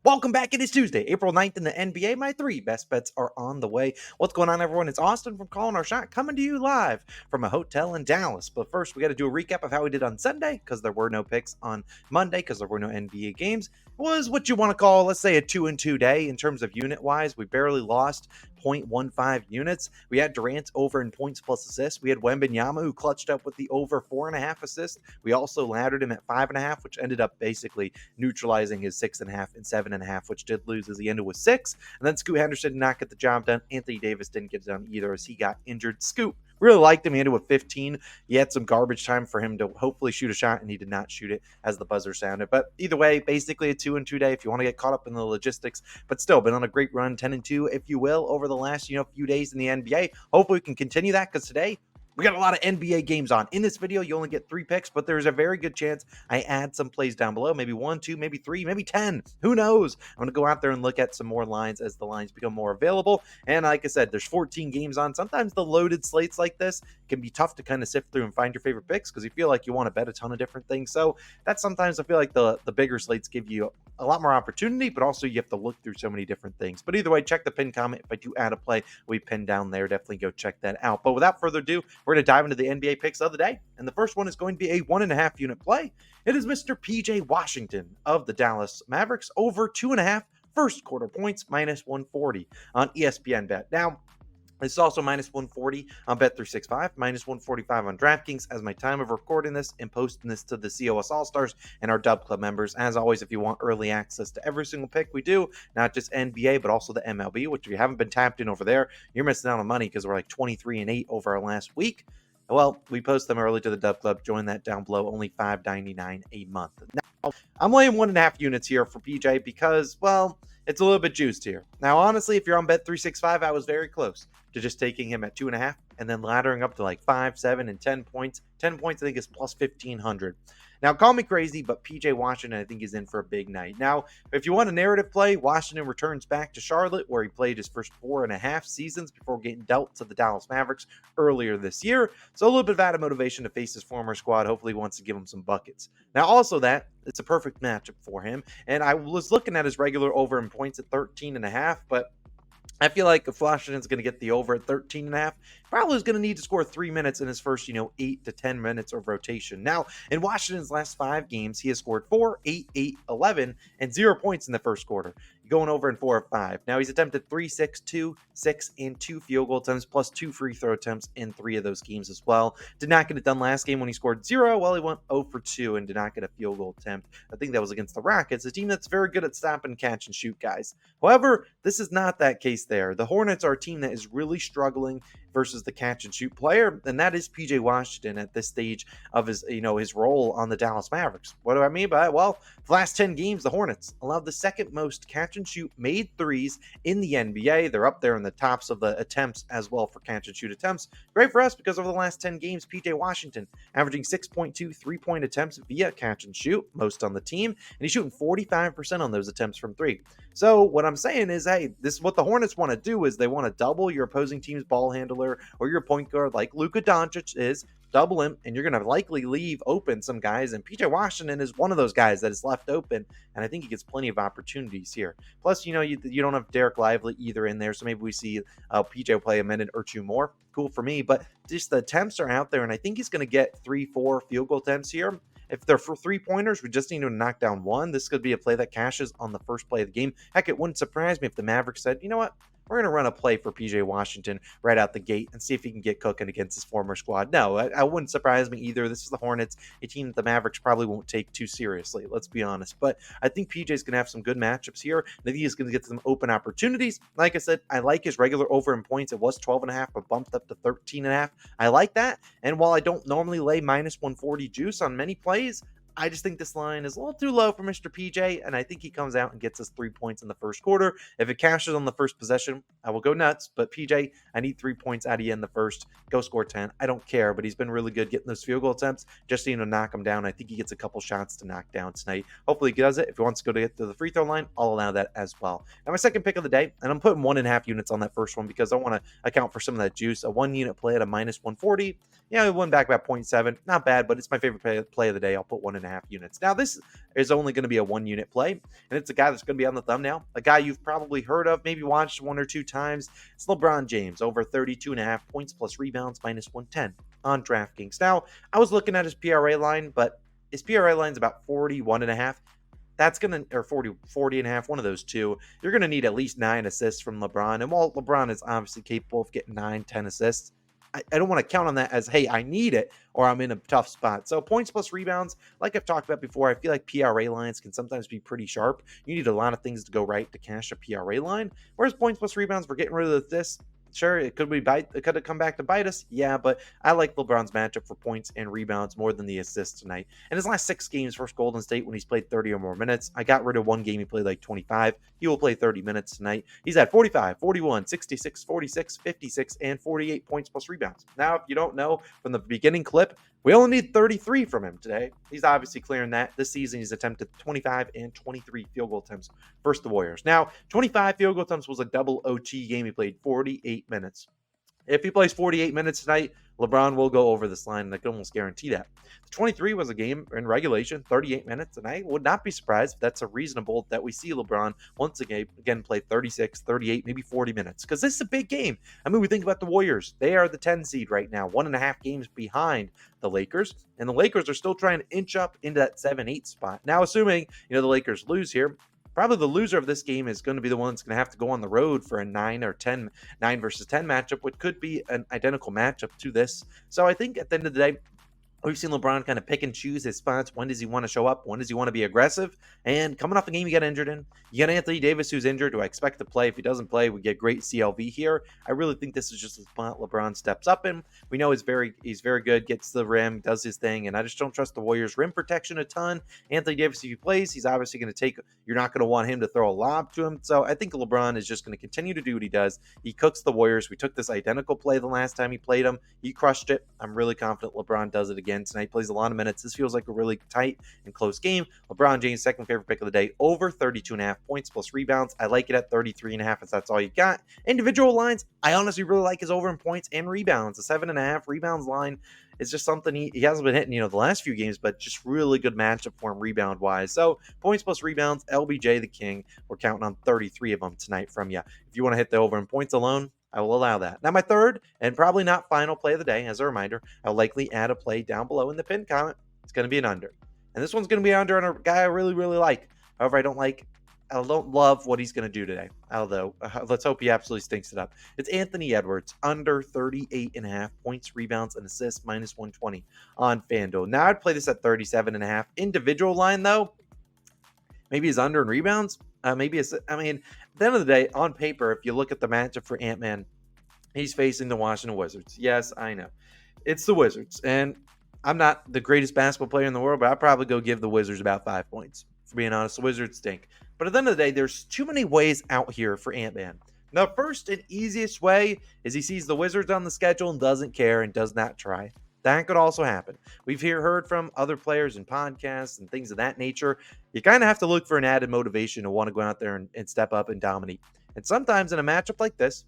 Welcome back. It is Tuesday, April 9th in the NBA. My three best bets are on the way. What's going on, everyone? It's Austin from Calling Our Shot, coming to you live from a hotel in Dallas. But first, we got to do a recap of how we did on Sunday because there were no picks on Monday because there were no NBA games. It was what you want to call, let's say, a 2-2 day in terms of unit-wise. We barely lost 0.15 units. We had Durant over in points plus assists. We had Wembanyama, who clutched up with the over 4.5 assists. We also laddered him at 5.5, which ended up basically neutralizing his 6.5 and 7.5, which did lose as he ended with 6. And then Scoot Henderson did not get the job done. Anthony Davis didn't get it done either as he got injured. Scoot really liked him. He ended with 15. He had some garbage time for him to hopefully shoot a shot, and he did not shoot it as the buzzer sounded. But either way, basically a 2-2 day if you want to get caught up in the logistics. But still, been on a great run, 10-2, if you will, over the last few days in the NBA. Hopefully we can continue that because today we got a lot of NBA games on. In this video, you only get 3 picks, but there's a very good chance I add some plays down below. Maybe 1, 2, maybe 3, maybe 10. Who knows? I'm going to go out there and look at some more lines as the lines become more available. And like I said, there's 14 games on. Sometimes the loaded slates like this can be tough to kind of sift through and find your favorite picks because you feel like you want to bet a ton of different things. So that's sometimes I feel like the bigger slates give you a lot more opportunity, but also you have to look through so many different things. But either way, check the pinned comment. If I do add a play, we pin down there. Definitely go check that out. But without further ado, we're going to dive into the NBA picks of the day. And the first one is going to be a 1.5 unit play. It is Mr. PJ Washington of the Dallas Mavericks over 2.5 first quarter points minus 140 on ESPN Bet. Now, this is also minus 140 on Bet365, minus 145 on DraftKings as my time of recording this and posting this to the COS All-Stars and our DubClub members. As always, if you want early access to every single pick we do, not just NBA, but also the MLB, which if you haven't been tapped in over there, you're missing out on money because we're like 23-8 over our last week. Well, we post them early to the DubClub. Join that down below, only $5.99 a month. Now, I'm laying 1.5 units here for PJ because, well, it's a little bit juiced here. Now, honestly, if you're on Bet365, I was very close to just taking him at 2.5 and then laddering up to like 5, 7, and 10 points. 10 points, I think, is plus 1,500. Now, call me crazy, but PJ Washington, I think, is in for a big night. Now, if you want a narrative play, Washington returns back to Charlotte, where he played his first 4.5 seasons before getting dealt to the Dallas Mavericks earlier this year. So a little bit of added motivation to face his former squad. Hopefully, he wants to give him some buckets. Now, also that, it's a perfect matchup for him. And I was looking at his regular over in points at 13.5, but I feel like if Washington's going to get the over at 13.5, probably is going to need to score 3 minutes in his first, 8 to 10 minutes of rotation. Now, in Washington's last 5 games, he has scored 4, 8, 8, 11, and 0 points in the first quarter, going over in 4 of 5. Now, he's attempted 3, 6, 2, 6, and 2 field goal attempts, plus 2 free throw attempts in 3 of those games as well. Did not get it done last game when he scored 0. Well, he went 0 for 2 and did not get a field goal attempt. I think that was against the Rockets, a team that's very good at stop and catch and shoot guys. However, this is not that case there. The Hornets are a team that is really struggling versus the catch and shoot player, and that is PJ Washington at this stage of his, his role on the Dallas Mavericks. What do I mean by that? Well, the last 10 games, the Hornets allowed the second most catch and shoot made threes in the NBA. They're up there in the tops of the attempts as well for catch and shoot attempts. Great for us because over the last 10 games, PJ Washington averaging 6.2 3-point attempts via catch and shoot, most on the team, and he's shooting 45% on those attempts from 3. So what I'm saying is, hey, this is what the Hornets want to do is they want to double your opposing team's ball handler or your point guard like Luka Doncic is, double him, and you're going to likely leave open some guys, and PJ Washington is one of those guys that is left open, and I think he gets plenty of opportunities here. Plus, you don't have Derek Lively either in there, so maybe we see PJ play a minute or 2 more. Cool for me, but just the attempts are out there, and I think he's going to get 3-4 field goal attempts here. If they're for 3-pointers, we just need to knock down 1. This could be a play that cashes on the first play of the game. Heck, it wouldn't surprise me if the Mavericks said, you know what? We're going to run a play for PJ Washington right out the gate and see if he can get cooking against his former squad. No, I wouldn't surprise me either. This is the Hornets, a team that the Mavericks probably won't take too seriously, let's be honest. But I think PJ's going to have some good matchups here. I think he's going to get some open opportunities. Like I said, I like his regular over in points. It was 12.5, but bumped up to 13.5. I like that. And while I don't normally lay minus 140 juice on many plays, I just think this line is a little too low for Mr. PJ, and I think he comes out and gets us 3 points in the first quarter. If it cashes on the first possession, I will go nuts, but PJ, I need 3 points out of you in the first. Go score 10. I don't care, but he's been really good getting those field goal attempts, just to knock him down. I think he gets a couple shots to knock down tonight. Hopefully he does it. If he wants to go to get to the free throw line, I'll allow that as well. Now, my second pick of the day, and I'm putting 1.5 units on that first one because I want to account for some of that juice. A 1 unit play at a minus 140 Yeah, it won back about 0.7. Not bad, but it's my favorite play of the day. I'll put 1.5 units. Now, this is only going to be a 1 unit play, and it's a guy that's going to be on the thumbnail, a guy you've probably heard of, maybe watched 1 or 2 times. It's LeBron James, over 32.5 points plus rebounds, -110 on DraftKings. Now, I was looking at his PRA line, but his PRA line's about 41.5. That's going to, or 40 and a half, one of those two. You're going to need at least 9 assists from LeBron. And while LeBron is obviously capable of getting 9, 10 assists, I don't want to count on that as, hey, I need it or I'm in a tough spot. So points plus rebounds, like I've talked about before, I feel like PRA lines can sometimes be pretty sharp. You need a lot of things to go right to cash a PRA line. Whereas points plus rebounds, we're getting rid of this. Sure, it could have come back to bite us. Yeah, but I like LeBron's matchup for points and rebounds more than the assists tonight. In his last 6 games versus Golden State, when he's played 30 or more minutes, I got rid of one game he played like 25. He will play 30 minutes tonight. He's at 45, 41, 66, 46, 56, and 48 points plus rebounds. Now, if you don't know from the beginning clip, we only need 33 from him today. He's obviously clearing that. This season, he's attempted 25 and 23 field goal attempts versus the Warriors. Now, 25 field goal attempts was a double OT game. He played 48 minutes. If he plays 48 minutes tonight, LeBron will go over this line, and I can almost guarantee that. The 23 was a game in regulation, 38 minutes, and I would not be surprised if that's a reasonable that we see LeBron once again play 36, 38, maybe 40 minutes, because this is a big game. I mean, we think about the Warriors. They are the 10 seed right now, 1.5 games behind the Lakers, and the Lakers are still trying to inch up into that 7-8 spot. Now, assuming, the Lakers lose here, probably the loser of this game is going to be the one that's going to have to go on the road for a 9 versus 10 matchup, which could be an identical matchup to this. So I think at the end of the day, we've seen LeBron kind of pick and choose his spots. When does he want to show up? When does he want to be aggressive? And coming off a game he got injured in, you got Anthony Davis who's injured. Do I expect to play? If he doesn't play, we get great CLV here. I really think this is just a spot LeBron steps up in. We know he's very good, gets the rim, does his thing, and I just don't trust the Warriors' rim protection a ton. Anthony Davis, if he plays, he's obviously going to take. You're not going to want him to throw a lob to him. So I think LeBron is just going to continue to do what he does. He cooks the Warriors. We took this identical play the last time he played him. He crushed it. I'm really confident LeBron does it again tonight. He plays a lot of minutes. This feels like a really tight and close game. LeBron James, second favorite pick of the day, over 32.5 points plus rebounds. I like it at 33.5 if that's all you got. Individual lines, I honestly really like his over in points and rebounds. The 7.5 rebounds line is just something he hasn't been hitting, the last few games, but just really good matchup for him rebound wise. So points plus rebounds, LBJ the king. We're counting on 33 of them tonight from you. If you want to hit the over in points alone, I will allow that. Now, my third and probably not final play of the day, as a reminder, I'll likely add a play down below in the pinned comment. It's going to be an under. And this one's going to be under on a guy I really, really like. However, I don't love what he's going to do today. Although, let's hope he absolutely stinks it up. It's Anthony Edwards, under 38.5 points, rebounds, and assists, -120 on FanDuel. Now, I'd play this at 37.5. Individual line, though, maybe he's under in rebounds. At the end of the day, on paper, if you look at the matchup for Ant-Man, he's facing the Washington Wizards. Yes, I know. It's the Wizards. And I'm not the greatest basketball player in the world, but I'd probably go give the Wizards about 5 points. For being honest, the Wizards stink. But at the end of the day, there's too many ways out here for Ant-Man. The first and easiest way is he sees the Wizards on the schedule and doesn't care and does not try. That could also happen. We've heard from other players in podcasts and things of that nature. You kind of have to look for an added motivation to want to go out there and step up and dominate. And sometimes in a matchup like this,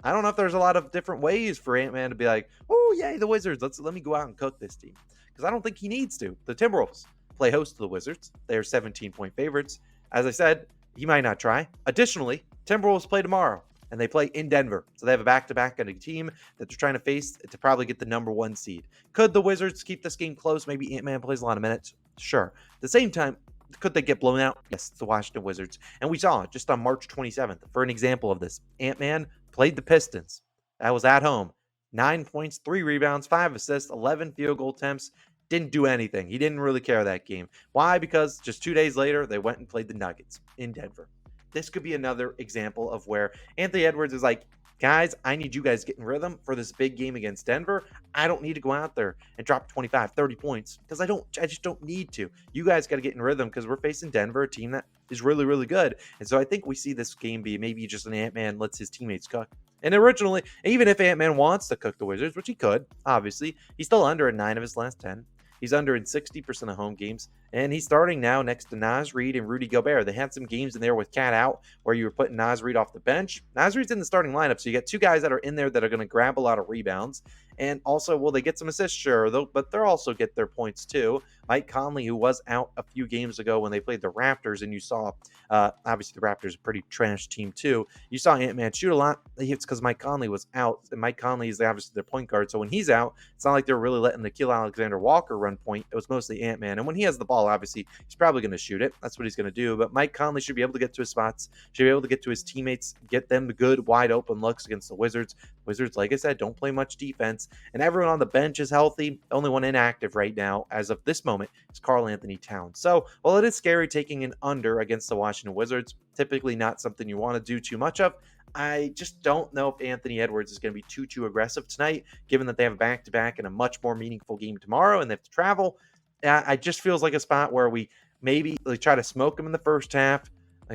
I don't know if there's a lot of different ways for Ant-Man to be like, oh, yay, the Wizards. Let me go out and cook this team. Because I don't think he needs to. The Timberwolves play host to the Wizards. They are 17-point favorites. As I said, he might not try. Additionally, Timberwolves play tomorrow. And they play in Denver. So they have a back-to-back on a team that they're trying to face to probably get the number 1 seed. Could the Wizards keep this game close? Maybe Ant-Man plays a lot of minutes. Sure. At the same time, could they get blown out? Yes, it's the Washington Wizards. And we saw it just on March 27th. For an example of this, Ant-Man played the Pistons. That was at home. 9 points, 3 rebounds, 5 assists, 11 field goal attempts. Didn't do anything. He didn't really care that game. Why? Because just 2 days later, they went and played the Nuggets in Denver. This could be another example of where Anthony Edwards is like, guys, I need you guys to get in rhythm for this big game against Denver. I don't need to go out there and drop 25, 30 points because I just don't need to. You guys got to get in rhythm because we're facing Denver, a team that is really, really good. And so I think we see this game be maybe just an Ant-Man lets his teammates cook. And originally, even if Ant-Man wants to cook the Wizards, which he could, obviously, he's still under in 9 of his last 10. He's under in 60% of home games, and he's starting now next to Naz Reid and Rudy Gobert. They had some games in there with Cat out where you were putting Naz Reid off the bench. Naz Reid's in the starting lineup, so you got 2 guys that are in there that are going to grab a lot of rebounds, And also, will they get some assists? Sure, but they'll also get their points too. Mike Conley, who was out a few games ago when they played the Raptors, and you saw, obviously the Raptors are a pretty trash team too. You saw Ant-Man shoot a lot. It's because Mike Conley was out, and Mike Conley is obviously their point guard. So when he's out, it's not like they're really letting Nickeil Alexander-Walker run point. It was mostly Ant-Man. And when he has the ball, obviously, he's probably going to shoot it. That's what he's going to do. But Mike Conley should be able to get to his spots, should be able to get to his teammates, get them the good, wide open looks against the Wizards. Wizards, like I said, don't play much defense. And everyone on the bench is healthy. Only one inactive right now, as of this moment, is Karl-Anthony Towns. So, while it is scary taking an under against the Washington Wizards, typically not something you want to do too much of, I just don't know if Anthony Edwards is going to be too aggressive tonight, given that they have a back-to-back and a much more meaningful game tomorrow, and they have to travel. I just feels like a spot where we maybe try to smoke him in the first half,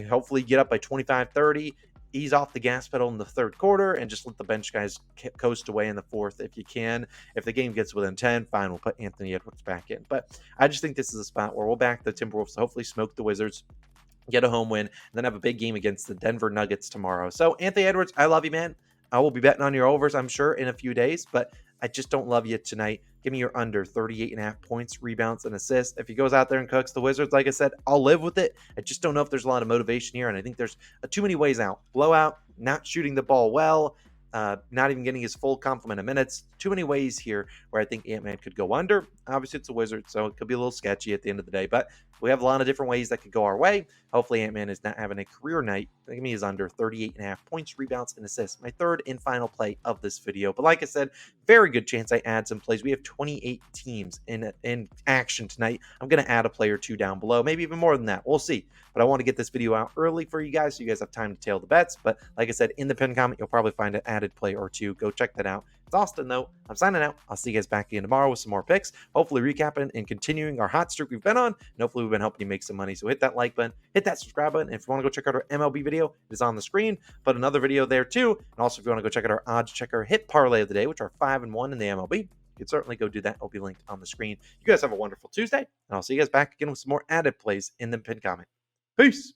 hopefully get up by 25-30, ease off the gas pedal in the third quarter, and just let the bench guys coast away in the fourth if you can. If the game gets within 10, fine, we'll put Anthony Edwards back in. But I just think this is a spot where we'll back the Timberwolves to hopefully smoke the Wizards, get a home win, and then have a big game against the Denver Nuggets tomorrow. So, Anthony Edwards, I love you, man. I will be betting on your overs, I'm sure, in a few days, but I just don't love you tonight. Give me your under 38.5 points, rebounds, and assists. If he goes out there and cooks the Wizards, like I said, I'll live with it. I just don't know if there's a lot of motivation here, and I think there's too many ways out. Blowout, not shooting the ball well, not even getting his full complement of minutes. Too many ways here where I think Ant-Man could go under. Obviously, it's a Wizard, so it could be a little sketchy at the end of the day, but we have a lot of different ways that could go our way. Hopefully, Ant-Man is not having a career night. Give me his under 38.5 points, rebounds, and assists. My third and final play of this video. But like I said, very good chance I add some plays. We have 28 teams in action tonight. I'm going to add a play or two down below, maybe even more than that. We'll see. But I want to get this video out early for you guys so you guys have time to tail the bets. But like I said, in the pinned comment, you'll probably find an added play or two. Go check that out. It's Austin, though. I'm signing out. I'll see you guys back again tomorrow with some more picks. Hopefully recapping and continuing our hot streak we've been on. And hopefully we've been helping you make some money. So hit that like button, hit that subscribe button. And if you want to go check out our MLB video, it is on the screen. But another video there too. And also if you want to go check out our odds checker hit parlay of the day, which are 5-1 in the MLB, you can certainly go do that. It'll be linked on the screen. You guys have a wonderful Tuesday. And I'll see you guys back again with some more added plays in the pinned comment. Peace.